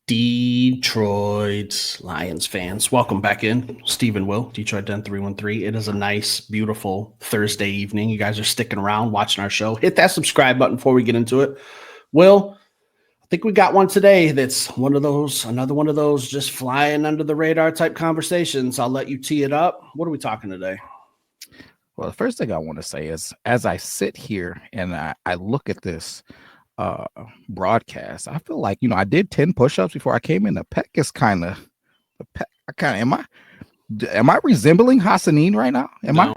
Detroit Lions fans, welcome back in. Stephen Will, Detroit Den 313. It is a nice, beautiful Thursday evening. You guys are sticking around watching our show. Hit that subscribe button before we get into it. Will, I think we got one today that's another one of those just flying under the radar type conversations. I'll let you tee it up. What are we talking today? Well, the first thing I want to say is as I sit here and I look at this broadcast, I feel like, I did 10 push-ups before I came in. The pec is am I resembling Hassanin right now? No,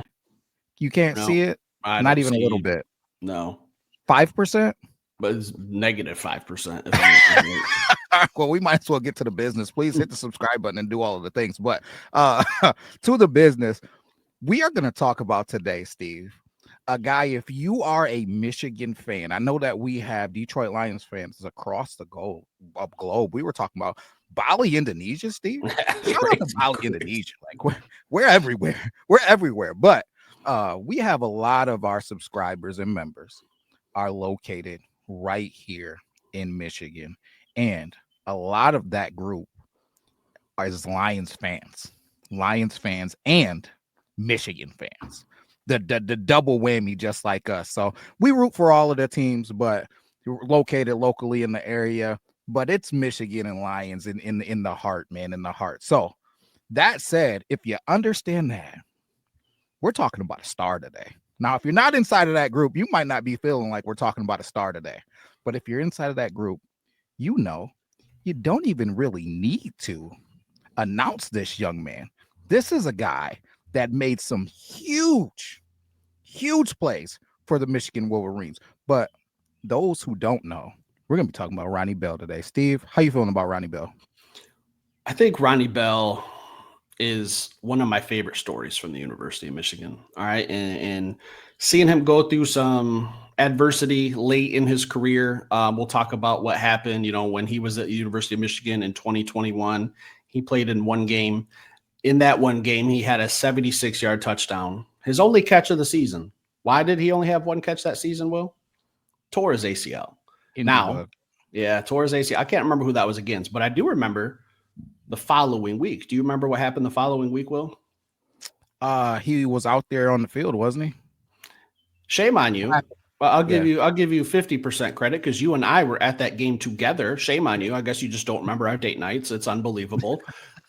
You can't see it? I Not don't even a see little you. bit. No. 5%? But it's negative 5%. Well, we might as well get to the business. Please hit the subscribe button and do all of the things. But to the business, we are going to talk about today, Steve, a guy, if you are a Michigan fan, I know that we have Detroit Lions fans across the globe. We were talking about Bali, Indonesia, Steve. Shout out to Bali, Indonesia. Like we're everywhere. We're everywhere. But we have a lot of our subscribers and members are located right here in Michigan. And a lot of that group is Lions fans and Michigan fans. The double whammy, just like us. So we root for all of the teams, but we're located locally in the area. But it's Michigan and Lions in the heart, man, in the heart. So that said, if you understand that, we're talking about a star today. Now, if you're not inside of that group, you might not be feeling like we're talking about a star today. But if you're inside of that group, you don't even really need to announce this young man. This is a guy that made some huge plays for the Michigan Wolverines. But those who don't know, we're going to be talking about Ronnie Bell today. Steve, how you feeling about Ronnie Bell? I think Ronnie Bell is one of my favorite stories from the University of Michigan. All right. And seeing him go through some adversity late in his career. We'll talk about what happened, when he was at the University of Michigan in 2021. He played in one game. In that one game, he had a 76-yard touchdown, his only catch of the season. Why did he only have one catch that season, Will? Tore his ACL. Tore his ACL. I can't remember who that was against, but I do remember the following week. Do you remember what happened the following week, Will? He was out there on the field, wasn't he? Shame on you. I'll give you 50% credit because you and I were at that game together. Shame on you. I guess you just don't remember our date nights. It's unbelievable.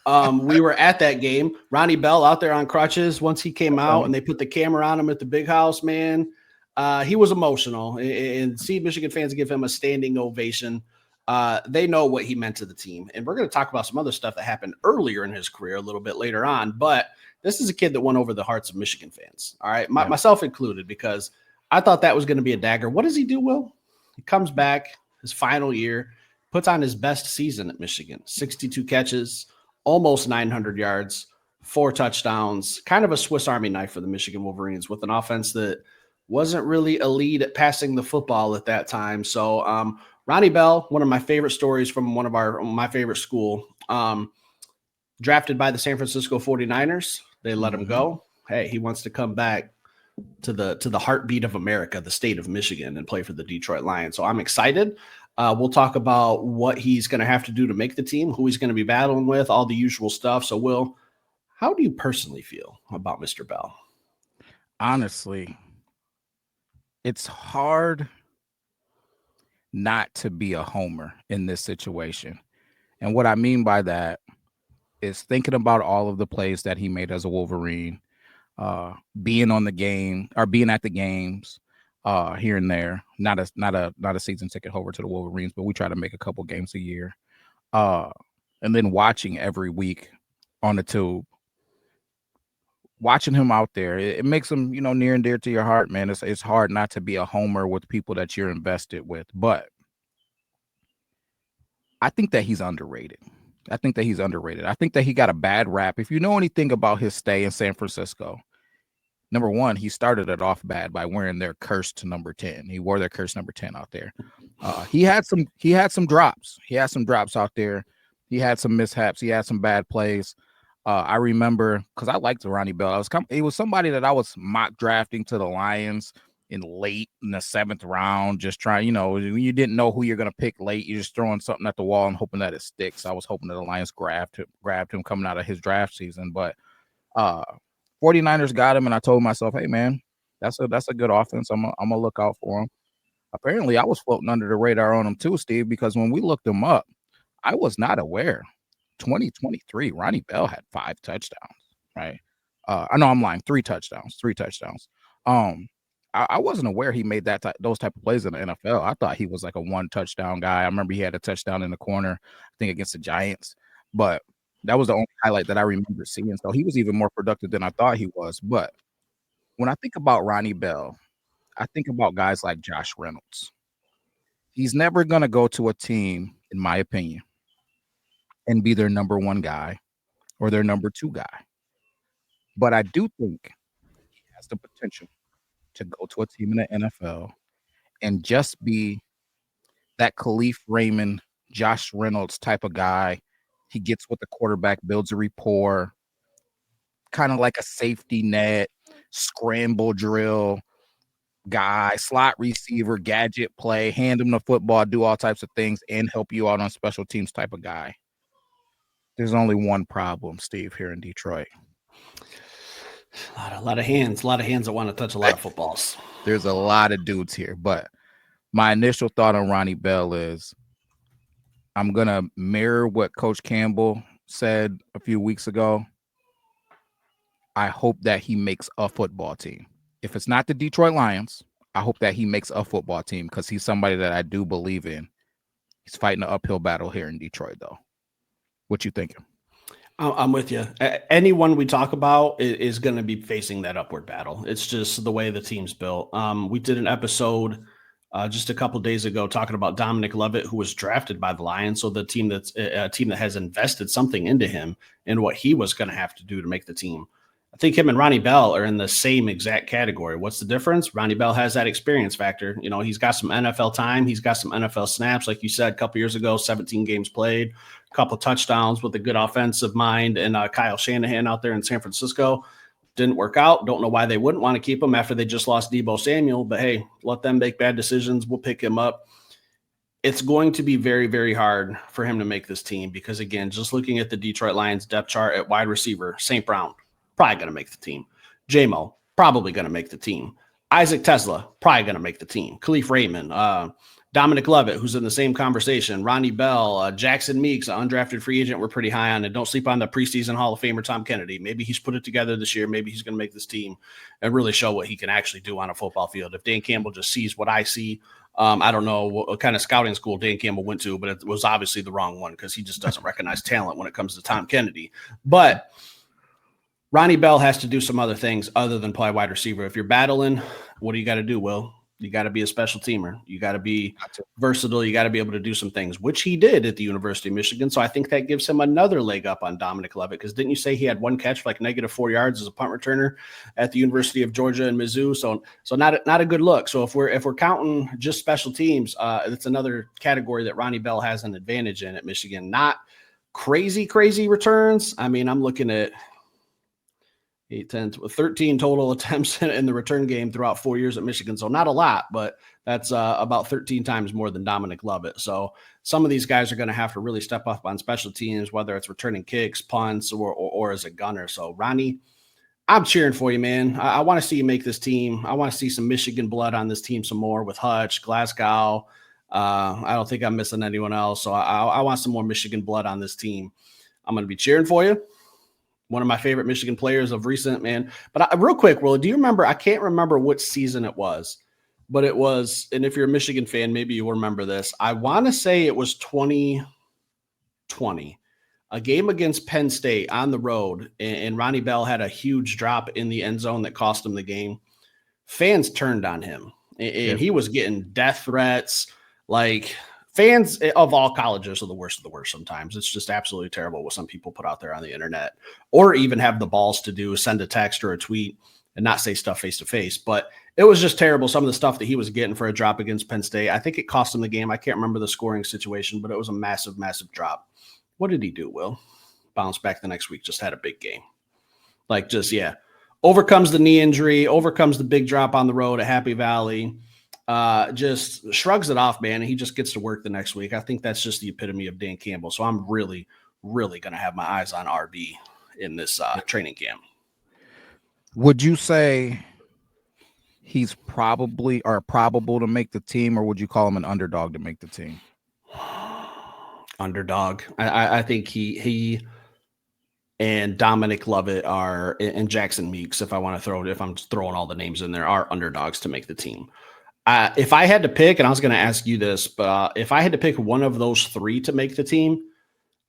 We were at that game. Ronnie Bell out there on crutches. Once he came out and they put the camera on him at the big house, man, he was emotional. And see Michigan fans give him a standing ovation. They know what he meant to the team. And we're going to talk about some other stuff that happened earlier in his career a little bit later on. But this is a kid that won over the hearts of Michigan fans. All right. Myself included, because I thought that was going to be a dagger. What does he do, Will? He comes back his final year, puts on his best season at Michigan, 62 catches, almost 900 yards, 4 touchdowns, kind of a Swiss Army knife for the Michigan Wolverines with an offense that wasn't really elite at passing the football at that time. So Ronnie Bell, one of my favorite stories from my favorite school, drafted by the San Francisco 49ers. They let him go. Hey, he wants to come back to the heartbeat of America, the state of Michigan, and play for the Detroit Lions. So I'm excited. We'll talk about what he's going to have to do to make the team, who he's going to be battling with, all the usual stuff. So, Will, how do you personally feel about Mr. Bell? Honestly, it's hard not to be a homer in this situation. And what I mean by that is thinking about all of the plays that he made as a Wolverine, being on the game or being at the games here and there. Not a season ticket holder to the Wolverines, but we try to make a couple games a year. And then watching every week on the tube, watching him out there, it makes him, near and dear to your heart, man. It's hard not to be a homer with people that you're invested with, but I think that he's underrated. I think that he got a bad rap. If you know anything about his stay in San Francisco, number one, he started it off bad by wearing their cursed number 10. He wore their cursed number 10 out there. He had some drops. He had some drops out there. He had some mishaps. He had some bad plays. I remember because I liked Ronnie Bell. He was somebody that I was mock drafting to the Lions in late in the 7th round, just trying, you didn't know who you're going to pick late. You're just throwing something at the wall and hoping that it sticks. I was hoping that the Lions grabbed him coming out of his draft season, but 49ers got him, and I told myself, hey, man, that's a good offense. I'm going to look out for him. Apparently, I was floating under the radar on him too, Steve, because when we looked him up, I was not aware. 2023, Ronnie Bell had 5 touchdowns, right? I know I'm lying. 3 touchdowns. I wasn't aware he made those type of plays in the NFL. I thought he was like a 1 touchdown guy. I remember he had a touchdown in the corner, I think against the Giants, but that was the only highlight that I remember seeing. So he was even more productive than I thought he was. But when I think about Ronnie Bell, I think about guys like Josh Reynolds. He's never going to go to a team, in my opinion, and be their number 1 guy or their number 2 guy. But I do think he has the potential to go to a team in the NFL and just be that Khalif Raymond, Josh Reynolds type of guy. He gets with the quarterback, builds a rapport, kind of like a safety net, scramble drill guy, slot receiver, gadget play, hand him the football, do all types of things, and help you out on special teams type of guy. There's only one problem, Steve, here in Detroit. A lot of hands that want to touch a lot of footballs. There's a lot of dudes here, but my initial thought on Ronnie Bell is I'm going to mirror what Coach Campbell said a few weeks ago. I hope that he makes a football team. If it's not the Detroit Lions, I hope that he makes a football team because he's somebody that I do believe in. He's fighting an uphill battle here in Detroit, though. What you thinking? I'm with you. Anyone we talk about is going to be facing that upward battle. It's just the way the team's built. We did an episode just a couple days ago talking about Dominic Lovett, who was drafted by the Lions. So the team that's a team that has invested something into him and what he was going to have to do to make the team. I think him and Ronnie Bell are in the same exact category. What's the difference? Ronnie Bell has that experience factor. He's got some NFL time. He's got some NFL snaps. Like you said, a couple years ago, 17 games played, a couple of touchdowns with a good offensive mind. And Kyle Shanahan out there in San Francisco didn't work out. Don't know why they wouldn't want to keep him after they just lost Deebo Samuel. But, hey, let them make bad decisions. We'll pick him up. It's going to be very, very hard for him to make this team because, again, just looking at the Detroit Lions depth chart at wide receiver, St. Brown, probably going to make the team. J-Mo, probably going to make the team. Isaac Tesla, probably going to make the team. Khalif Raymond, Dominic Lovett, who's in the same conversation. Ronnie Bell, Jackson Meeks, an undrafted free agent we're pretty high on. And don't sleep on the preseason Hall of Famer Tom Kennedy. Maybe he's put it together this year. Maybe he's going to make this team and really show what he can actually do on a football field. If Dan Campbell just sees what I see, I don't know what kind of scouting school Dan Campbell went to, but it was obviously the wrong one because he just doesn't recognize talent when it comes to Tom Kennedy. But Ronnie Bell has to do some other things other than play wide receiver. If you're battling, what do you got to do, Will? You got to be a special teamer. You got to be versatile. You got to be able to do some things, which he did at the University of Michigan. So I think that gives him another leg up on Dominic Lovett because didn't you say he had 1 catch for like -4 yards as a punt returner at the University of Georgia and Mizzou? So not a good look. So if we're counting just special teams, it's another category that Ronnie Bell has an advantage in at Michigan. Not crazy returns. I mean, I'm looking at 8, 10, 13 total attempts in the return game throughout 4 years at Michigan. So not a lot, but that's about 13 times more than Dominic Lovett. So some of these guys are going to have to really step up on special teams, whether it's returning kicks, punts, or as a gunner. So Ronnie, I'm cheering for you, man. I want to see you make this team. I want to see some Michigan blood on this team some more with Hutch, Glasgow. I don't think I'm missing anyone else. So I want some more Michigan blood on this team. I'm going to be cheering for you. One of my favorite Michigan players of recent, man. But real quick, Will, do you remember? I can't remember which season it was, but it was, and if you're a Michigan fan, maybe you'll remember this. I want to say it was 2020, a game against Penn State on the road, and Ronnie Bell had a huge drop in the end zone that cost him the game. Fans turned on him, and he was getting death threats. Like, fans of all colleges are the worst of the worst sometimes. It's just absolutely terrible what some people put out there on the internet or even have the balls to do, send a text or a tweet and not say stuff face to face. But it was just terrible. Some of the stuff that he was getting for a drop against Penn State. I think it cost him the game. I can't remember the scoring situation, but it was a massive drop. What did he do, Will? Bounced back the next week, just had a big game. Like just, yeah, overcomes the knee injury, overcomes the big drop on the road at Happy Valley, just shrugs it off, man, and he just gets to work the next week. I think that's just the epitome of Dan Campbell. So I'm really, really going to have my eyes on RB in this training camp. Would you say he's probably or probable to make the team, or would you call him an underdog to make the team? Underdog. I think he and Dominic Lovett are, and Jackson Meeks, if I'm throwing all the names in there, are underdogs to make the team. If I had to pick, and I was going to ask you this, but if I had to pick one of those three to make the team,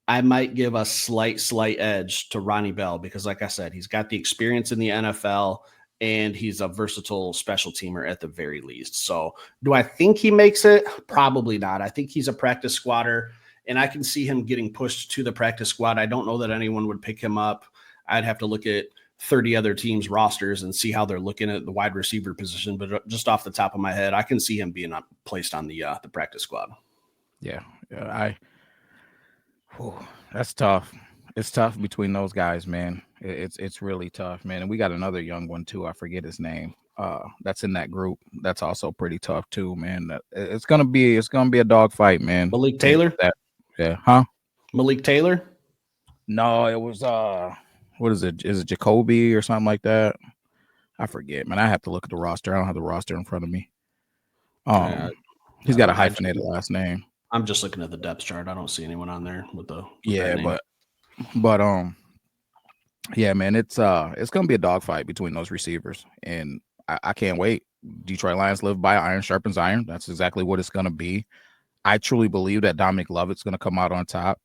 I might give a slight edge to Ronnie Bell because, like I said, he's got the experience in the NFL and he's a versatile special teamer at the very least. So do I think he makes it? Probably not. I think he's a practice squatter, and I can see him getting pushed to the practice squad. I don't know that anyone would pick him up. I'd have to look at 30 other teams' rosters and see how they're looking at the wide receiver position. But just off the top of my head, I can see him being placed on the practice squad. Yeah, that's tough. It's tough between those guys, man. It's really tough, man. And we got another young one too. I forget his name. That's in that group. That's also pretty tough too, man. It's gonna be a dogfight, man. Malik Taylor. Malik Taylor. No, it was what is it? Is it Jacoby or something like that? I forget, man. I have to look at the roster. I don't have the roster in front of me. He's got a hyphenated last name. I'm just looking at the depth chart. I don't see anyone on there with that name. but yeah, man, it's gonna be a dogfight between those receivers, and I can't wait. Detroit Lions live by iron sharpens iron. That's exactly what it's gonna be. I truly believe that Dominic Lovett's gonna come out on top.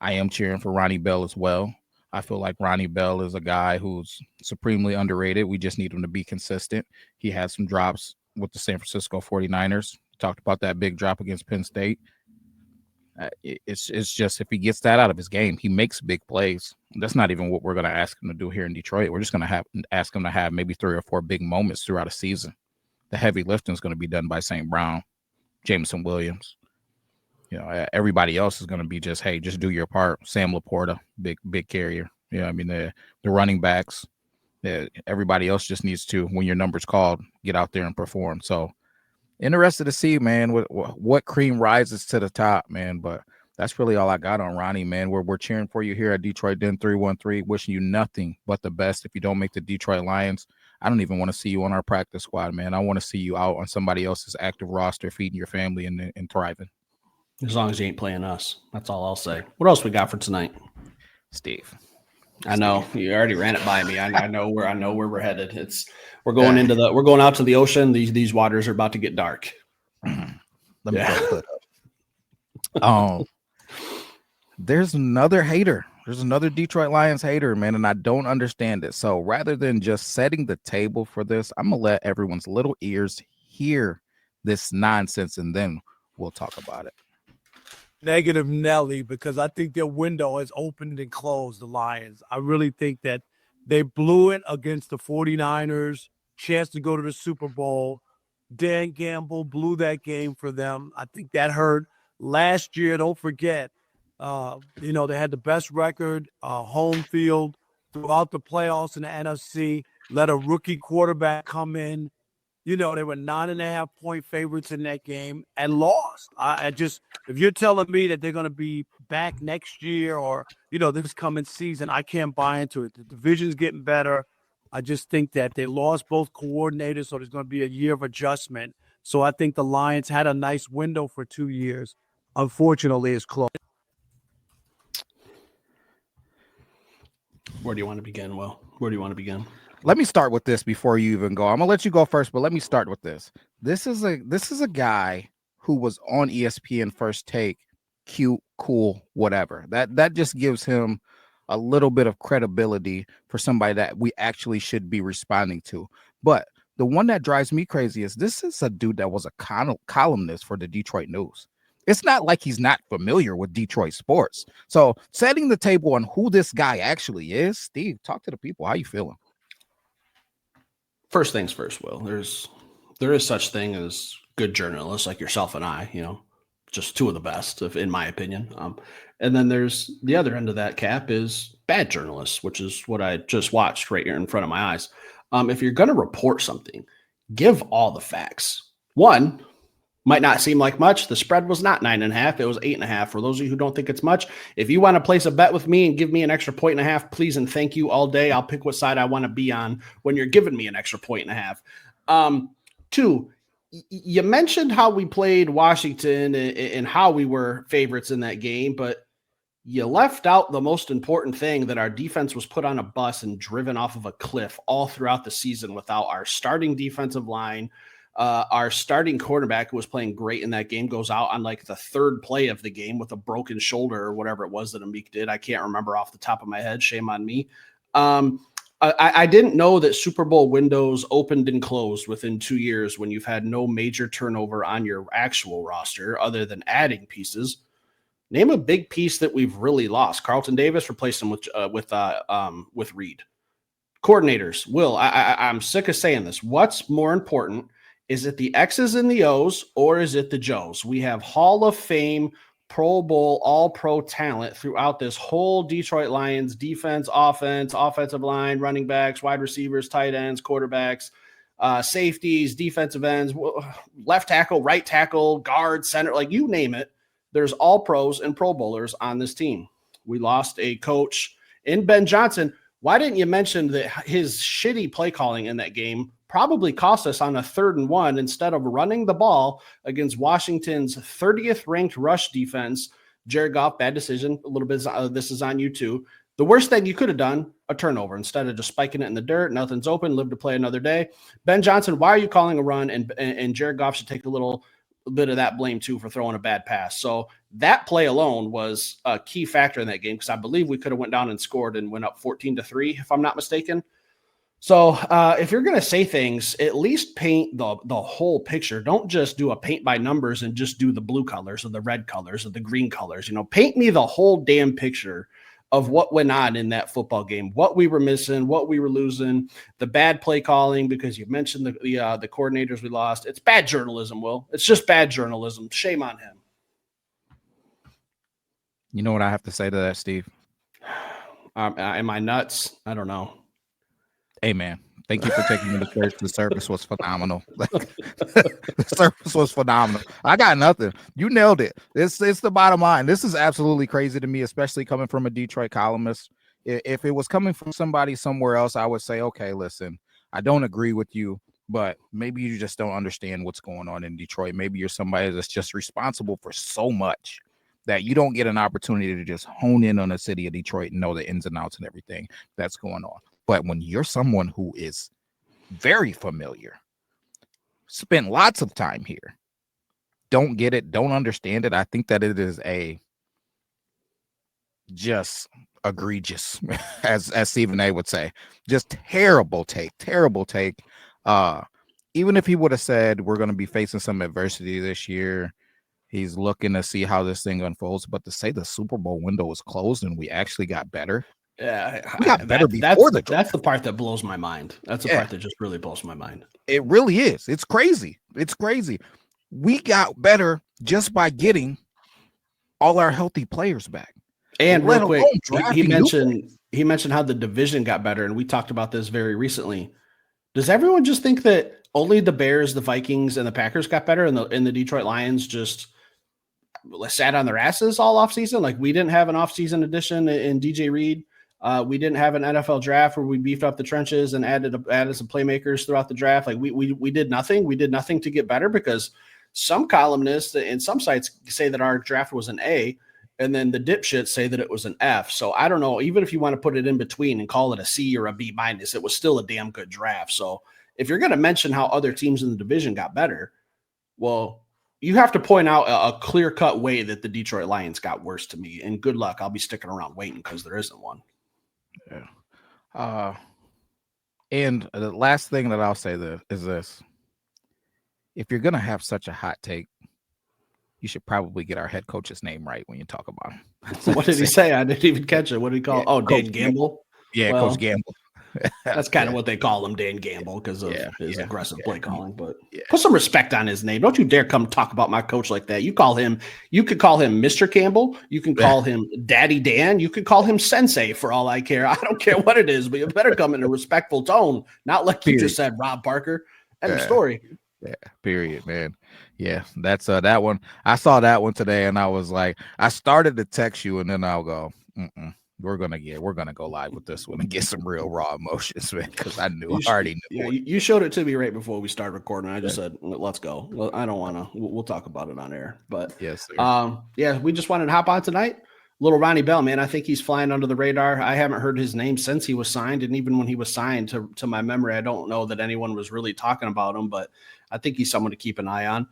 I am cheering for Ronnie Bell as well. I feel like Ronnie Bell is a guy who's supremely underrated. We just need him to be consistent. He had some drops with the San Francisco 49ers. Talked about that big drop against Penn State. It's just if he gets that out of his game, he makes big plays. That's not even what we're going to ask him to do here in Detroit. We're just going to ask him to have maybe 3 or 4 big moments throughout a season. The heavy lifting is going to be done by St. Brown, Jameson Williams. Everybody else is going to be just, hey, just do your part. Sam Laporta, big carrier. I mean, the running backs, everybody else just needs to, when your number's called, get out there and perform. So interested to see, man, what cream rises to the top, man. But that's really all I got on Ronnie, man. We're cheering for you here at Detroit Den 313, wishing you nothing but the best. If you don't make the Detroit Lions, I don't even want to see you on our practice squad, man. I want to see you out on somebody else's active roster, feeding your family and thriving. As long as you ain't playing us. That's all I'll say. What else we got for tonight? Steve. I know you already ran it by me. I know where we're headed. We're going out to the ocean. These waters are about to get dark. Let me put up. There's another hater. There's another Detroit Lions hater, man, and I don't understand it. So rather than just setting the table for this, I'm gonna let everyone's little ears hear this nonsense, and then we'll talk about it. Negative Nelly, because I think their window has opened and closed, the Lions. I really think that they blew it against the 49ers, chance to go to the Super Bowl. Dan Campbell blew that game for them. I think that hurt. Last year, don't forget, they had the best record, home field throughout the playoffs in the NFC, let a rookie quarterback come in. They were 9.5-point favorites in that game and lost. If you're telling me that they're going to be back next year or, this coming season, I can't buy into it. The division's getting better. I just think that they lost both coordinators, so there's going to be a year of adjustment. So I think the Lions had a nice window for 2 years. Unfortunately, it's closed. Where do you want to begin, Will? Where do you want to begin? Let me start with this before you even go. I'm gonna let you go first, but let me start with this. This is a guy who was on ESPN First Take, cute, cool, whatever. That just gives him a little bit of credibility for somebody that we actually should be responding to. But the one that drives me crazy is this is a dude that was a columnist for the Detroit News. It's not like he's not familiar with Detroit sports. So setting the table on who this guy actually is, Steve, talk to the people. How you feeling? First things first, Will. There is such thing as good journalists like yourself and I, just two of the best, in my opinion. And then there's the other end of that cap is bad journalists, which is what I just watched right here in front of my eyes. If you're going to report something, give all the facts. One, might not seem like much. The spread was not 9.5. It was 8.5. For those of you who don't think it's much, if you want to place a bet with me and give me an extra 1.5, please and thank you all day. I'll pick what side I want to be on when you're giving me an extra 1.5. Two, you mentioned how we played Washington and how we were favorites in that game, but you left out the most important thing, that our defense was put on a bus and driven off of a cliff all throughout the season without our starting defensive line. Our starting quarterback, who was playing great in that game, goes out on like the third play of the game with a broken shoulder or whatever it was that Amik did. I can't remember off the top of my head. Shame on me. I didn't know that Super Bowl windows opened and closed within 2 years when you've had no major turnover on your actual roster other than adding pieces. Name a big piece that we've really lost. Carlton Davis, replaced him with Reed. Coordinators, Will, I'm sick of saying this. What's more important? Is it the X's and the O's, or is it the Joes? We have Hall of Fame, Pro Bowl, all-pro talent throughout this whole Detroit Lions defense, offense, offensive line, running backs, wide receivers, tight ends, quarterbacks, safeties, defensive ends, left tackle, right tackle, guard, center, like you name it. There's all pros and Pro Bowlers on this team. We lost a coach in Ben Johnson. Why didn't you mention that his shitty play calling in that game probably cost us on a 3rd and 1 instead of running the ball against Washington's 30th ranked rush defense? Jared Goff, bad decision. A little bit. This is on you too. The worst thing you could have done, a turnover instead of just spiking it in the dirt. Nothing's open. Live to play another day. Ben Johnson, why are you calling a run? And Jared Goff should take a little bit of that blame too for throwing a bad pass. So that play alone was a key factor in that game, because I believe we could have went down and scored and went up 14-3, if I'm not mistaken. So if you're going to say things, at least paint the whole picture. Don't just do a paint by numbers and just do the blue colors or the red colors or the green colors. Paint me the whole damn picture of what went on in that football game, what we were missing, what we were losing, the bad play calling, because you mentioned the coordinators we lost. It's bad journalism, Will. It's just bad journalism. Shame on him. You know what I have to say to that, Steve? Am I nuts? I don't know. Hey, man, thank you for taking me to church. The service was phenomenal. The service was phenomenal. I got nothing. You nailed it. It's the bottom line. This is absolutely crazy to me, especially coming from a Detroit columnist. If it was coming from somebody somewhere else, I would say, okay, listen, I don't agree with you, but maybe you just don't understand what's going on in Detroit. Maybe you're somebody that's just responsible for so much that you don't get an opportunity to just hone in on the city of Detroit and know the ins and outs and everything that's going on. But when you're someone who is very familiar, spent lots of time here, don't get it, don't understand it, I think that it is a just egregious, as Stephen A would say, just terrible take. Even if he would have said we're going to be facing some adversity this year, he's looking to see how this thing unfolds. But to say the Super Bowl window was closed and we actually got better. Yeah, we got better before the draft. That's the part that blows my mind. That's the part that just really blows my mind. It really is. It's crazy. We got better just by getting all our healthy players back. And real quick, he mentioned how the division got better, and we talked about this very recently. Does everyone just think that only the Bears, the Vikings, and the Packers got better, and the Detroit Lions just sat on their asses all offseason? Like, we didn't have an offseason addition in DJ Reed. We didn't have an NFL draft where we beefed up the trenches and added some playmakers throughout the draft. Like we did nothing. We did nothing to get better, because some columnists and some sites say that our draft was an A, and then the dipshits say that it was an F. So I don't know. Even if you want to put it in between and call it a C or a B minus, it was still a damn good draft. So if you're going to mention how other teams in the division got better, well, you have to point out a clear-cut way that the Detroit Lions got worse to me. And good luck. I'll be sticking around waiting, because there isn't one. Yeah. And the last thing that I'll say is this: if you're gonna have such a hot take, you should probably get our head coach's name right when you talk about him. What did he say? I didn't even catch it. What did he call? Dan Gamble. Yeah, Coach Gamble. That's kind of what they call him, Dan Gamble, because of his aggressive play calling. But Yeah. put some respect on his name. Don't you dare come talk about my coach like that. You could call him Mr. Campbell. You can call him Daddy Dan. You could call him Sensei for all I care. I don't care what it is, but you better come in a respectful tone, not like you just said, Rob Parker. End of story. Yeah, period, man. Yeah, that's that one. I saw that one today, and I was like, I started to text you, and then I'll go, we're gonna go live with this one and get some real raw emotions, man, because I already knew. You showed it to me right before we started recording. I just said, let's go. Well, I don't want to. We'll talk about it on air, but yes, sir. we just wanted to hop on tonight. Little Ronnie Bell, man, I think he's flying under the radar. I haven't heard his name since he was signed, and even when he was signed, to my memory, I don't know that anyone was really talking about him, but I think he's someone to keep an eye on.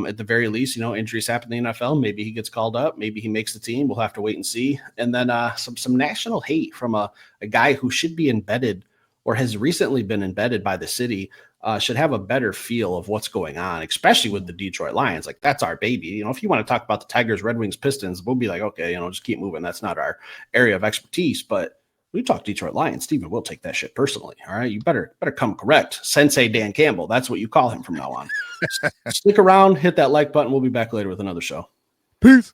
At the very least, injuries happen in the NFL. Maybe he gets called up. Maybe he makes the team. We'll have to wait and see. And then some national hate from a guy who should be embedded or has recently been embedded by the city, should have a better feel of what's going on, especially with the Detroit Lions. Like, that's our baby. If you want to talk about the Tigers, Red Wings, Pistons, we'll be like, okay, just keep moving. That's not our area of expertise. But we talk Detroit Lions, Steven will take that shit personally. All right. You better come correct. Sensei Dan Campbell. That's what you call him from now on. Stick around, hit that like button. We'll be back later with another show. Peace.